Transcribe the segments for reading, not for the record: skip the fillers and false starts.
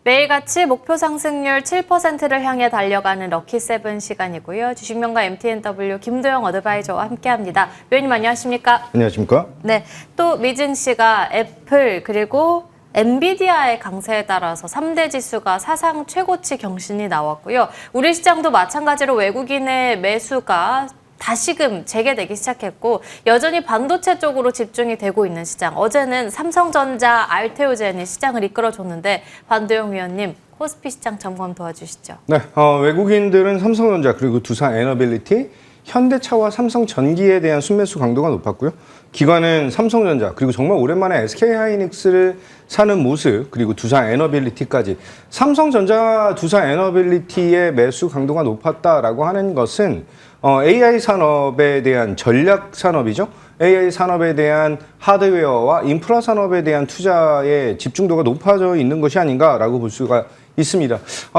매일같이 목표 상승률 7%를 향해 달려가는 럭키세븐 시간이고요. 주식명가 MTNW 김도영 어드바이저와 함께합니다. 위원님 안녕하십니까? 안녕하십니까? 네, 또 미진 씨가 애플 그리고 엔비디아의 강세에 따라서 3대 지수가 사상 최고치 경신이 나왔고요. 우리 시장도 마찬가지로 외국인의 매수가 다시금 재개되기 시작했고 여전히 반도체 쪽으로 집중이 되고 있는 시장. 어제는 삼성전자, 알테오젠이 시장을 이끌어줬는데 반도영 위원님, 코스피 시장 점검 도와주시죠. 네, 외국인들은 삼성전자 그리고 두산 에너빌리티, 현대차와 삼성전기에 대한 순매수 강도가 높았고요. 기관은 삼성전자 그리고 정말 오랜만에 SK하이닉스를 사는 모습 그리고 두산 에너빌리티까지 삼성전자, 두산 에너빌리티의 매수 강도가 높았다라고 하는 것은 AI 산업에 대한 전략 산업이죠. AI 산업에 대한 하드웨어와 인프라 산업에 대한 투자의 집중도가 높아져 있는 것이 아닌가라고 볼 수가 있습니다.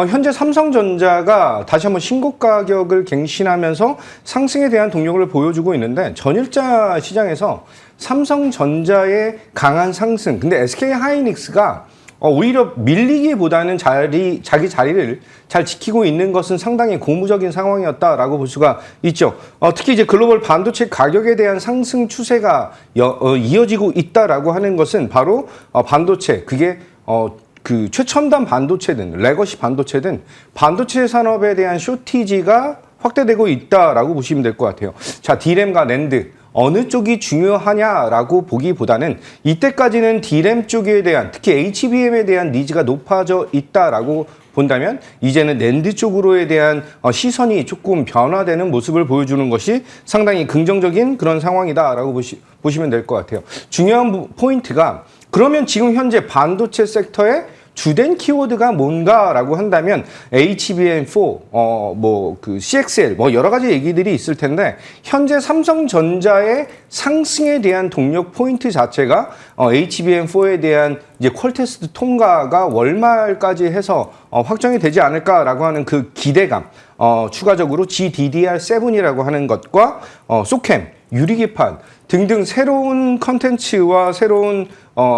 현재 삼성전자가 다시 한번 신고가 가격을 갱신하면서 상승에 대한 동력을 보여주고 있는데 전일자 시장에서 삼성전자의 강한 상승, 근데 SK하이닉스가 오히려 밀리기보다는 자기 자리를 잘 지키고 있는 것은 상당히 고무적인 상황이었다라고 볼 수가 있죠. 특히 이제 글로벌 반도체 가격에 대한 상승 추세가 이어지고 있다라고 하는 것은 바로 반도체, 그게 그 최첨단 반도체든 레거시 반도체든 반도체 산업에 대한 쇼티지가 확대되고 있다라고 보시면 될 것 같아요. 자, D램과 낸드 어느 쪽이 중요하냐라고 보기보다는 이때까지는 D램 쪽에 대한 특히 HBM에 대한 니즈가 높아져 있다라고 본다면 이제는 낸드 쪽으로에 대한 시선이 조금 변화되는 모습을 보여주는 것이 상당히 긍정적인 그런 상황이다라고 보시면 될 것 같아요. 중요한 포인트가 그러면 지금 현재 반도체 섹터의 주된 키워드가 뭔가라고 한다면 HBM4, 그 CXL, 여러 가지 얘기들이 있을 텐데 현재 삼성전자의 상승에 대한 동력 포인트 자체가 HBM4에 대한 이제 퀄테스트 통과가 월말까지 해서 확정이 되지 않을까라고 하는 그 기대감, 추가적으로 GDDR7이라고 하는 것과 소캠, 유리기판 등등 새로운 컨텐츠와 새로운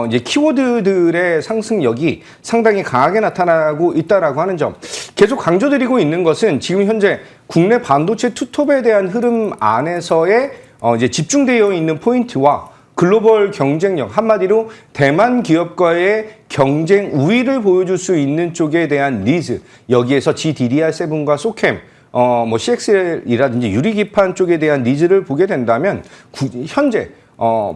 이제 키워드들의 상승력이 상당히 강하게 나타나고 있다라고 하는 점. 계속 강조드리고 있는 것은 지금 현재 국내 반도체 투톱에 대한 흐름 안에서의 이제 집중되어 있는 포인트와 글로벌 경쟁력, 한마디로 대만 기업과의 경쟁 우위를 보여줄 수 있는 쪽에 대한 니즈, 여기에서 GDDR7과 소캠, CXL이라든지 유리기판 쪽에 대한 니즈를 보게 된다면 현재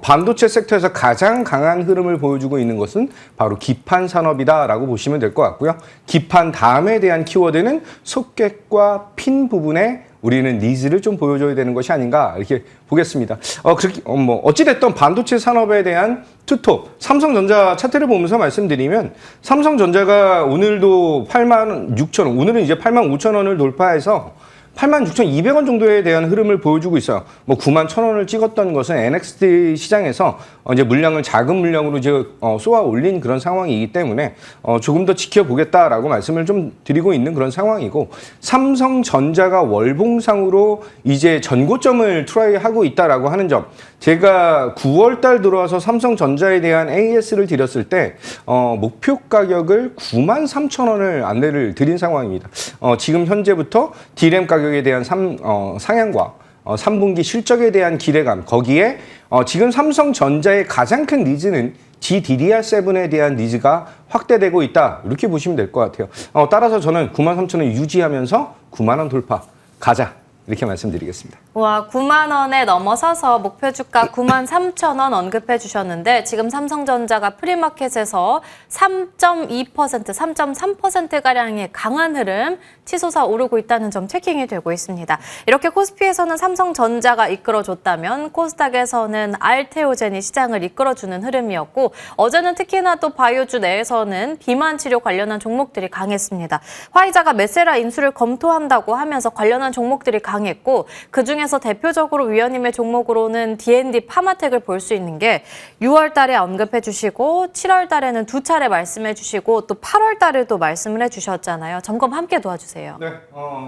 반도체 섹터에서 가장 강한 흐름을 보여주고 있는 것은 바로 기판 산업이다라고 보시면 될 것 같고요. 기판 다음에 대한 키워드는 속객과 핀 부분에 우리는 니즈를 좀 보여줘야 되는 것이 아닌가 이렇게 보겠습니다. 어찌됐든 반도체 산업에 대한 투톱, 삼성전자 차트를 보면서 말씀드리면 삼성전자가 오늘도 86,000원, 오늘은 이제 85,000원을 돌파해서 86,200원 정도에 대한 흐름을 보여주고 있어요. 91,000원을 찍었던 것은 NXT 시장에서 이제 물량을 작은 물량으로 이제 쏘아 올린 그런 상황이기 때문에 조금 더 지켜보겠다라고 말씀을 좀 드리고 있는 그런 상황이고, 삼성전자가 월봉상으로 이제 전고점을 트라이하고 있다라고 하는 점, 제가 9월 달 들어와서 삼성전자에 대한 AS를 드렸을 때 목표 가격을 93,000원을 안내를 드린 상황입니다. 지금 현재부터 D램 가격에 대한 상향과 3분기 실적에 대한 기대감, 거기에 지금 삼성전자의 가장 큰 니즈는 GDDR7에 대한 니즈가 확대되고 있다, 이렇게 보시면 될 것 같아요. 따라서 저는 93,000원 유지하면서 9만원 돌파 가자, 이렇게 말씀드리겠습니다. 와, 9만 원에 넘어서서 목표 주가 93,000원 언급해 주셨는데 지금 삼성전자가 프리마켓에서 3.2%, 3.3%가량의 강한 흐름 치솟아 오르고 있다는 점 체킹이 되고 있습니다. 이렇게 코스피에서는 삼성전자가 이끌어줬다면 코스닥에서는 알테오젠이 시장을 이끌어주는 흐름이었고, 어제는 특히나 또 바이오주 내에서는 비만 치료 관련한 종목들이 강했습니다. 화이자가 메세라 인수를 검토한다고 하면서 관련한 종목들이 강했고, 그중에서 대표적으로 위원님의 종목으로는 D&D 파마텍을 볼 수 있는 게 6월 달에 언급해 주시고 7월 달에는 두 차례 말씀해 주시고 또 8월 달에도 말씀을 해 주셨잖아요. 점검 함께 도와주세요. 네,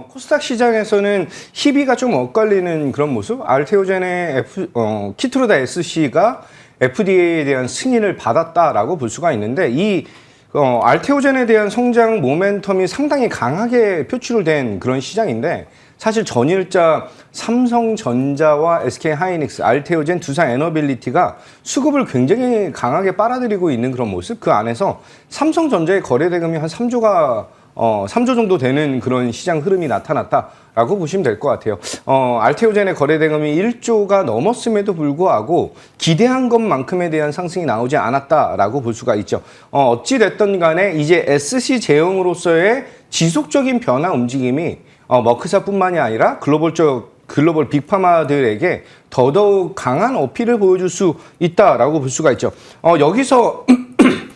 코스닥 시장에서는 희비가 좀 엇갈리는 그런 모습. 알테오젠의 키트루다 SC가 FDA에 대한 승인을 받았다라고 볼 수가 있는데, 이 알테오젠에 대한 성장 모멘텀이 상당히 강하게 표출된 그런 시장인데 사실 전일자 삼성전자와 SK하이닉스, 알테오젠, 두산 에너빌리티가 수급을 굉장히 강하게 빨아들이고 있는 그런 모습. 그 안에서 삼성전자의 거래 대금이 한 3조 정도 되는 그런 시장 흐름이 나타났다라고 보시면 될 것 같아요. 알테오젠의 거래 대금이 1조가 넘었음에도 불구하고 기대한 것만큼에 대한 상승이 나오지 않았다라고 볼 수가 있죠. 어찌 됐든 간에 이제 SC 제형으로서의 지속적인 변화 움직임이 머크사뿐만이 아니라 글로벌 빅파마들에게 더더욱 강한 어필을 보여줄 수 있다라고 볼 수가 있죠. 여기서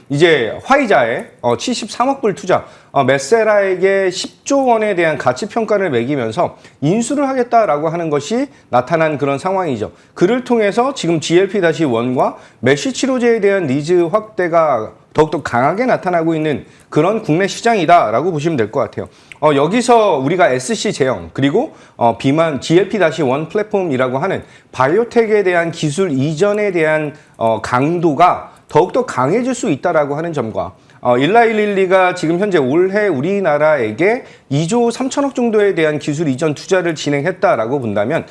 이제 화이자의 73억 불 투자, 메세라에게 10조 원에 대한 가치 평가를 매기면서 인수를 하겠다라고 하는 것이 나타난 그런 상황이죠. 그를 통해서 지금 GLP-1과 메쉬 치료제에 대한 니즈 확대가 더욱더 강하게 나타나고 있는 그런 국내 시장이다라고 보시면 될 것 같아요. 여기서 우리가 SC 제형 그리고 비만 GLP-1 플랫폼이라고 하는 바이오텍에 대한 기술 이전에 대한 강도가 더욱더 강해질 수 있다라고 하는 점과 일라일릴리가 지금 현재 올해 우리나라에게 2조 3천억 정도에 대한 기술 이전 투자를 진행했다라고 본다면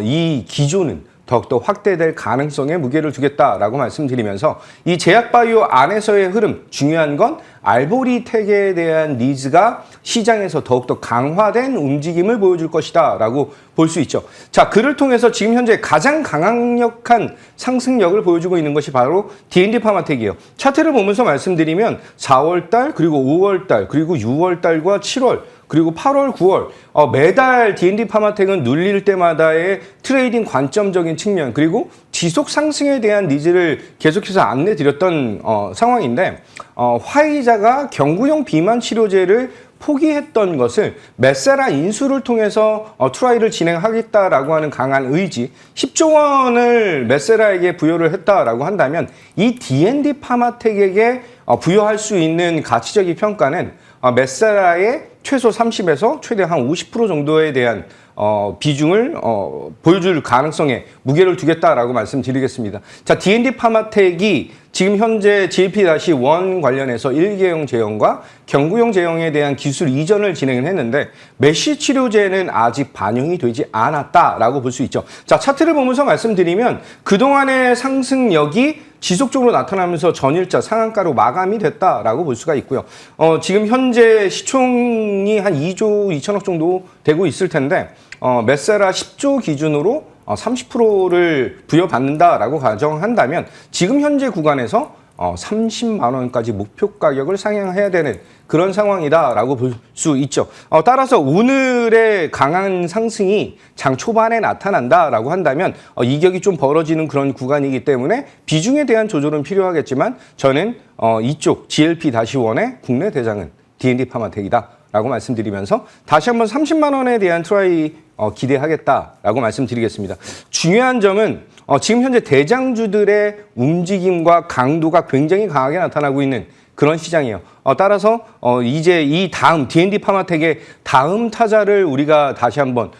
이 기조는 더욱더 확대될 가능성에 무게를 두겠다라고 말씀드리면서 이 제약바이오 안에서의 흐름, 중요한 건 알보리텍에 대한 니즈가 시장에서 더욱더 강화된 움직임을 보여줄 것이다 라고 볼 수 있죠. 자, 그를 통해서 지금 현재 가장 강력한 상승력을 보여주고 있는 것이 바로 D&D 파마텍이에요. 차트를 보면서 말씀드리면 4월달, 그리고 5월달, 그리고 6월달과 7월, 그리고 8월, 9월 매달 D&D 파마텍은 눌릴 때마다의 트레이딩 관점적인 측면 그리고 지속 상승에 대한 니즈를 계속해서 안내드렸던 상황인데 화이자가 경구용 비만 치료제를 포기했던 것을 메세라 인수를 통해서 트라이를 진행하겠다라고 하는 강한 의지 10조 원을 메세라에게 부여를 했다라고 한다면 이 D&D 파마텍에게 부여할 수 있는 가치적인 평가는 메세라의 최소 30에서 최대 한 50% 정도에 대한 비중을 보여줄 가능성에 무게를 두겠다라고 말씀드리겠습니다. 자, D&D 파마텍이 지금 현재 GLP-1 관련해서 일개용 제형과 경구용 제형에 대한 기술 이전을 진행을 했는데 메쉬 치료제는 아직 반영이 되지 않았다라고 볼 수 있죠. 자, 차트를 보면서 말씀드리면 그동안의 상승력이 지속적으로 나타나면서 전일자 상한가로 마감이 됐다라고 볼 수가 있고요. 지금 현재 시총이 한 2조 2천억 정도 되고 있을 텐데 메세라 10조 기준으로 30%를 부여받는다라고 가정한다면 지금 현재 구간에서 30만 원까지 목표 가격을 상향해야 되는 그런 상황이다라고 볼 수 있죠. 따라서 오늘의 강한 상승이 장 초반에 나타난다라고 한다면 이격이 좀 벌어지는 그런 구간이기 때문에 비중에 대한 조절은 필요하겠지만 저는 이쪽 GLP-1의 국내 대장은 D&D 파마텍이다. 라고 말씀드리면서 다시 한번 30만 원에 대한 트라이 기대하겠다라고 말씀드리겠습니다. 중요한 점은 지금 현재 대장주들의 움직임과 강도가 굉장히 강하게 나타나고 있는 그런 시장이에요. 따라서 이제 이 다음 D&D 파마텍의 다음 타자를 우리가 다시 한번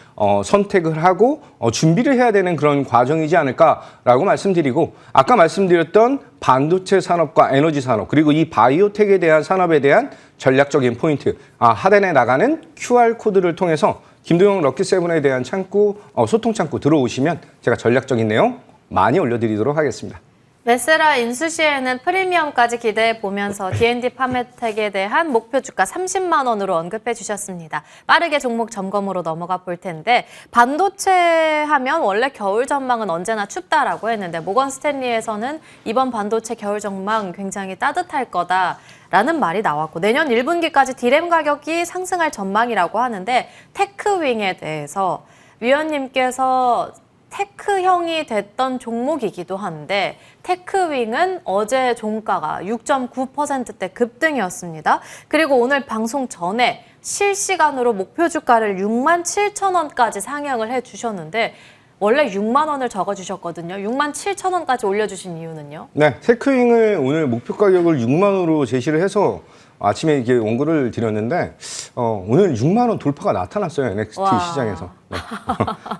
선택을 하고 준비를 해야 되는 그런 과정이지 않을까라고 말씀드리고 아까 말씀드렸던 반도체 산업과 에너지 산업 그리고 이 바이오텍에 대한 산업에 대한 전략적인 포인트 하단에 나가는 QR코드를 통해서 김도영 럭키세븐에 대한 창구 소통 창구 들어오시면 제가 전략적인 내용 많이 올려드리도록 하겠습니다. 메세라 인수 시에는 프리미엄까지 기대해 보면서 D&D 파마텍에 대한 목표 주가 30만 원으로 언급해 주셨습니다. 빠르게 종목 점검으로 넘어가 볼 텐데 반도체 하면 원래 겨울 전망은 언제나 춥다라고 했는데 모건 스탠리에서는 이번 반도체 겨울 전망 굉장히 따뜻할 거다라는 말이 나왔고 내년 1분기까지 디램 가격이 상승할 전망이라고 하는데 테크윙에 대해서 위원님께서 테크형이 됐던 종목이기도 한데 테크윙은 어제 종가가 6.9%대 급등이었습니다. 그리고 오늘 방송 전에 실시간으로 목표 주가를 67,000원까지 상향을 해주셨는데 원래 6만 원을 적어주셨거든요. 67,000원까지 올려주신 이유는요? 네, 테크윙을 오늘 목표 가격을 6만 원으로 제시를 해서 아침에 이게 원고를 드렸는데 오늘 6만 원 돌파가 나타났어요. NXT 와. 시장에서. 네.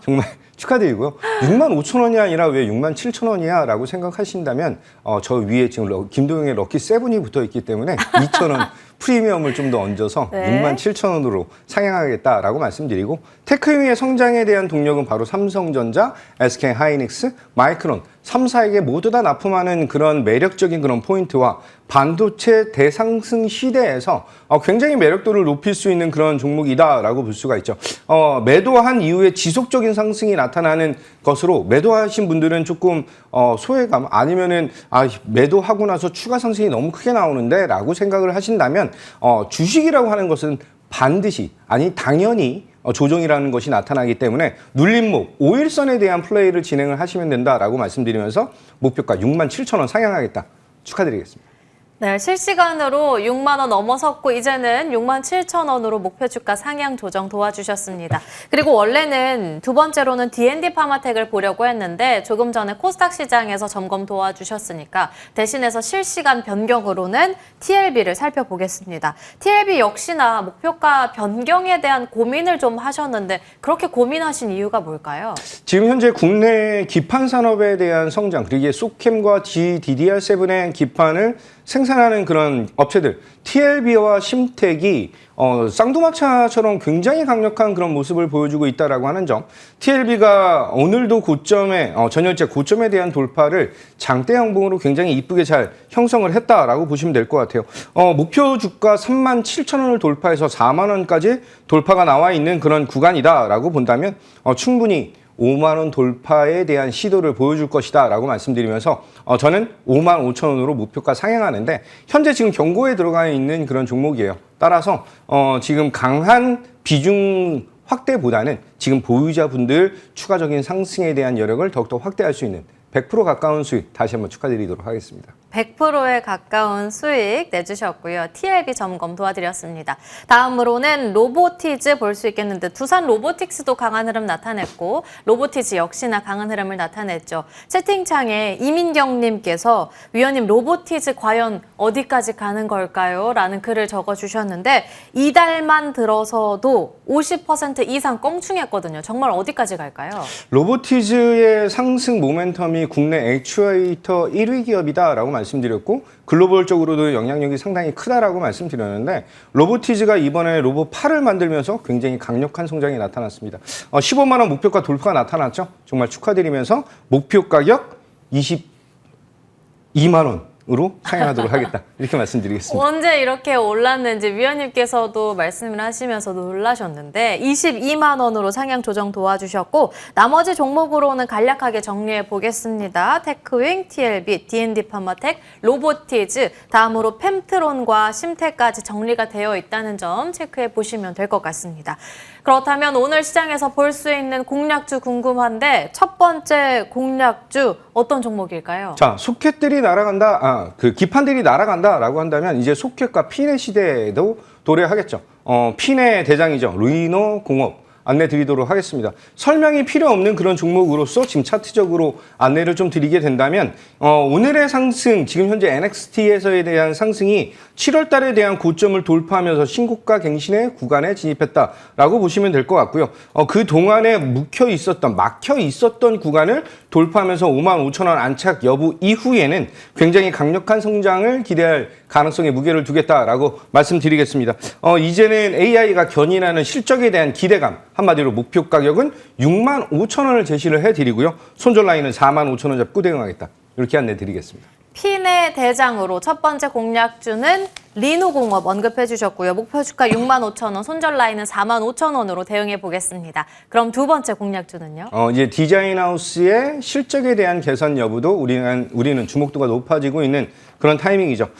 정말 축하드리고요. 6만 5천 원이 아니라 왜 6만 7천 원이야? 라고 생각하신다면 저 위에 지금 김도영의 럭키 세븐이 붙어 있기 때문에 2천 원 프리미엄을 좀 더 얹어서 네. 6만 7천 원으로 상향하겠다라고 말씀드리고 테크윙의 성장에 대한 동력은 바로 삼성전자, SK하이닉스, 마이크론 3사에게 모두 다 납품하는 그런 매력적인 그런 포인트와 반도체 대상승 시대에서 굉장히 매력도를 높일 수 있는 그런 종목이다라고 볼 수가 있죠. 매도한 이후에 지속적인 상승이 나타나는 것으로 매도하신 분들은 조금 소외감 아니면은 매도하고 나서 추가 상승이 너무 크게 나오는데라고 생각을 하신다면 주식이라고 하는 것은 반드시 아니 당연히 조정이라는 것이 나타나기 때문에 눌림목 5일선에 대한 플레이를 진행을 하시면 된다라고 말씀드리면서 목표가 6만 7천 원 상향하겠다. 축하드리겠습니다. 네, 실시간으로 6만 원 넘어섰고 이제는 6만 7천 원으로 목표 주가 상향 조정 도와주셨습니다. 그리고 원래는 두 번째로는 D&D 파마텍을 보려고 했는데 조금 전에 코스닥 시장에서 점검 도와주셨으니까 대신해서 실시간 변경으로는 TLB를 살펴보겠습니다. TLB 역시나 목표가 변경에 대한 고민을 좀 하셨는데 그렇게 고민하신 이유가 뭘까요? 지금 현재 국내 기판 산업에 대한 성장, 그리고 소캠과 GDDR7의 기판을 생산하는 그런 업체들, TLB와 심텍이 쌍두마차처럼 굉장히 강력한 그런 모습을 보여주고 있다라고 하는 점. TLB가 오늘도 고점에 전일제 고점에 대한 돌파를 장대 양봉으로 굉장히 이쁘게 잘 형성을 했다라고 보시면 될 것 같아요. 목표 주가 3만 7천 원을 돌파해서 4만 원까지 돌파가 나와 있는 그런 구간이다라고 본다면 충분히 5만 원 돌파에 대한 시도를 보여줄 것이다 라고 말씀드리면서 저는 5만 5천 원으로 목표가 상향하는데 현재 지금 경고에 들어가 있는 그런 종목이에요. 따라서 지금 강한 비중 확대보다는 지금 보유자분들 추가적인 상승에 대한 여력을 더욱더 확대할 수 있는 100% 가까운 수익 다시 한번 축하드리도록 하겠습니다. 100%에 가까운 수익 내주셨고요. TLB 점검 도와드렸습니다. 다음으로는 로보티즈 볼 수 있겠는데 두산 로보틱스도 강한 흐름 나타냈고 로보티즈 역시나 강한 흐름을 나타냈죠. 채팅창에 이민경님께서 위원님 로보티즈 과연 어디까지 가는 걸까요? 라는 글을 적어주셨는데 이달만 들어서도 50% 이상 껑충했거든요. 정말 어디까지 갈까요? 로보티즈의 상승 모멘텀이 국내 액추에이터 1위 기업이다라고 말씀드렸고 글로벌적으로도 영향력이 상당히 크다라고 말씀드렸는데 로보티즈가 이번에 로봇8을 만들면서 굉장히 강력한 성장이 나타났습니다. 15만 원 목표가 돌파가 나타났죠. 정말 축하드리면서 목표 가격 22만 원. 으로 상향하도록 하겠다. 이렇게 말씀드리겠습니다. 언제 이렇게 올랐는지 위원님께서도 말씀을 하시면서 놀라셨는데 22만 원으로 상향 조정 도와주셨고 나머지 종목으로는 간략하게 정리해 보겠습니다. 테크윙, TLB, D&D 파마텍, 로보티즈, 다음으로 펜트론과 심텍까지 정리가 되어 있다는 점 체크해 보시면 될 것 같습니다. 그렇다면 오늘 시장에서 볼 수 있는 공략주 궁금한데 첫 번째 공략주 어떤 종목일까요? 자, 소켓들이 날아간다, 그 기판들이 날아간다라고 한다면 이제 소켓과 핀의 시대에도 도래하겠죠. 핀의 대장이죠. 루이노 공업. 안내 드리도록 하겠습니다. 설명이 필요 없는 그런 종목으로서 지금 차트적으로 안내를 좀 드리게 된다면 오늘의 상승, 지금 현재 NXT에서에 대한 상승이 7월 달에 대한 고점을 돌파하면서 신고가 갱신의 구간에 진입했다라고 보시면 될 것 같고요. 그 동안에 막혀 있었던 구간을 돌파하면서 5만 5천 원 안착 여부 이후에는 굉장히 강력한 성장을 기대할 가능성에 무게를 두겠다라고 말씀드리겠습니다. 이제는 AI가 견인하는 실적에 대한 기대감, 한마디로 목표 가격은 6만 5천 원을 제시를 해드리고요. 손절 라인은 4만 5천 원 잡고 대응하겠다. 이렇게 안내 드리겠습니다. 핀의 대장으로 첫 번째 공략주는 리노공업 언급해 주셨고요. 목표 주가 6만 5천 원, 손절 라인은 4만 5천 원으로 대응해 보겠습니다. 그럼 두 번째 공략주는요? 이제 디자인하우스의 실적에 대한 개선 여부도 우리는 주목도가 높아지고 있는 그런 타이밍이죠.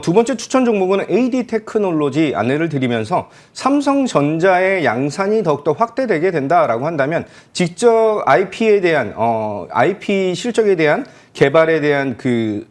두 번째 추천 종목은 AD 테크놀로지 안내를 드리면서 삼성전자의 양산이 더욱더 확대되게 된다라고 한다면 직접 IP에 대한 IP 실적에 대한 개발에 대한 그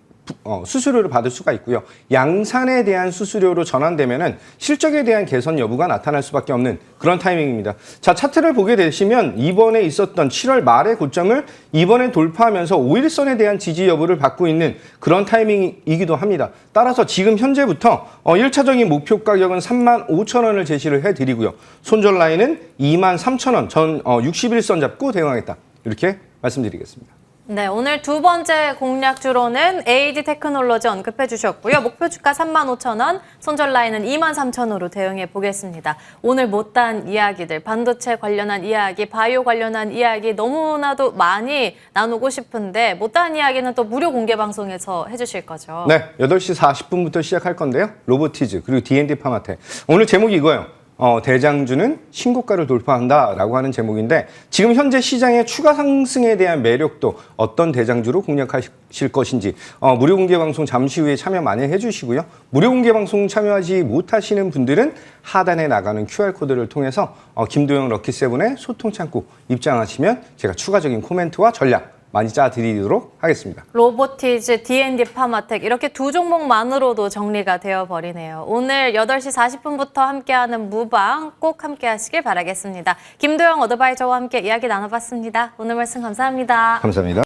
수수료를 받을 수가 있고요. 양산에 대한 수수료로 전환되면은 실적에 대한 개선 여부가 나타날 수밖에 없는 그런 타이밍입니다. 자, 차트를 보게 되시면 이번에 있었던 7월 말의 고점을 이번에 돌파하면서 5일선에 대한 지지 여부를 받고 있는 그런 타이밍이기도 합니다. 따라서 지금 현재부터 1차적인 목표 가격은 35,000원을 제시를 해드리고요. 손절 라인은 23,000원, 전 61선 잡고 대응하겠다. 이렇게 말씀드리겠습니다. 네, 오늘 두 번째 공략주로는 AD 테크놀로지 언급해 주셨고요. 목표 주가 35,000원, 손절 라인은 23,000원으로 대응해 보겠습니다. 오늘 못다한 이야기들, 반도체 관련한 이야기, 바이오 관련한 이야기 너무나도 많이 나누고 싶은데 못다한 이야기는 또 무료 공개 방송에서 해주실 거죠? 네, 8시 40분부터 시작할 건데요. 로보티즈 그리고 D&D 파마텍. 오늘 제목이 이거예요. 대장주는 신고가를 돌파한다라고 하는 제목인데 지금 현재 시장의 추가 상승에 대한 매력도 어떤 대장주로 공략하실 것인지 무료 공개 방송 잠시 후에 참여 많이 해주시고요. 무료 공개 방송 참여하지 못하시는 분들은 하단에 나가는 QR코드를 통해서 김도영 럭키세븐의 소통 창구 입장하시면 제가 추가적인 코멘트와 전략 많이 짜드리도록 하겠습니다. 로보티즈, D&D 파마텍 이렇게 두 종목만으로도 정리가 되어버리네요. 오늘 8시 40분부터 함께하는 무방 꼭 함께하시길 바라겠습니다. 김도영 어드바이저와 함께 이야기 나눠봤습니다. 오늘 말씀 감사합니다. 감사합니다.